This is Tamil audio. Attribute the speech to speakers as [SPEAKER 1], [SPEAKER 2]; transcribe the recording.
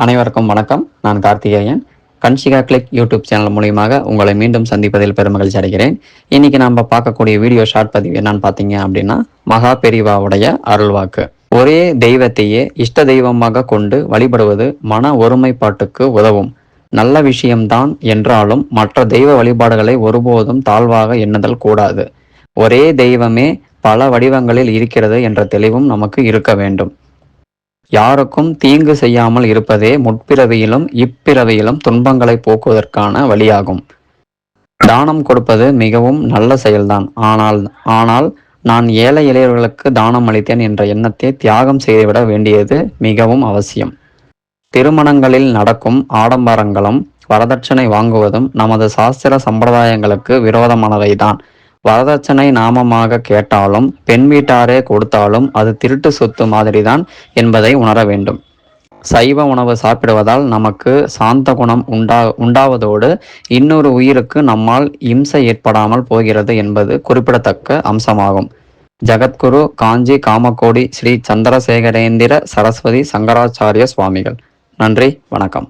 [SPEAKER 1] அனைவருக்கும் வணக்கம். நான் Karthikeyan. Kanshika click YouTube channel மூலியமாக உங்களை மீண்டும் சந்திப்பதில் பெருமகிழ்ச்சி அடைகிறேன். இன்னைக்கு நம்ம பார்க்கக்கூடிய வீடியோ ஷார்ட் பதிவு என்னன்னு பார்த்தீங்க அப்படின்னா, மகா பெரிவாவுடைய அருள்வாக்கு. ஒரே தெய்வத்தையே இஷ்ட தெய்வமாக கொண்டு வழிபடுவது மன ஒருமைப்பாட்டுக்கு உதவும் நல்ல விஷயம்தான் என்றாலும் மற்ற தெய்வ வழிபாடுகளை ஒருபோதும் தாழ்வாக எண்ணுதல் கூடாது. ஒரே தெய்வமே பல வடிவங்களில் இருக்கிறது என்ற தெளிவும் நமக்கு இருக்க வேண்டும். யாருக்கும் தீங்கு செய்யாமல் இருப்பதே முற்பிறவியிலும் இப்பிறவியிலும் துன்பங்களை போக்குவதற்கான வழியாகும். தானம் கொடுப்பது மிகவும் நல்ல செயல்தான். ஆனால் நான் ஏழை எளியவர்களுக்கு தானம் அளித்தேன் என்ற எண்ணத்தை தியாகம் செய்துவிட வேண்டியது மிகவும் அவசியம். திருமணங்களில் நடக்கும் ஆடம்பரங்களும் வரதட்சணை வாங்குவதும் நமது சாஸ்திர சம்பிரதாயங்களுக்கு விரோதமானவைதான். வரதட்சணை நாமமாக கேட்டாலும் பெண் வீட்டாரே கொடுத்தாலும் அது திருட்டு சொத்து மாதிரிதான் என்பதை உணர வேண்டும். சைவ உணவு சாப்பிடுவதால் நமக்கு சாந்த குணம் உண்டாவதோடு இன்னொரு உயிருக்கு நம்மால் இம்சை ஏற்படாமல் போகிறது என்பது குறிப்பிடத்தக்க அம்சமாகும். ஜகத்குரு காஞ்சி காமகோடி ஸ்ரீ சந்திரசேகரேந்திர சரஸ்வதி சங்கராச்சாரிய சுவாமிகள். நன்றி, வணக்கம்.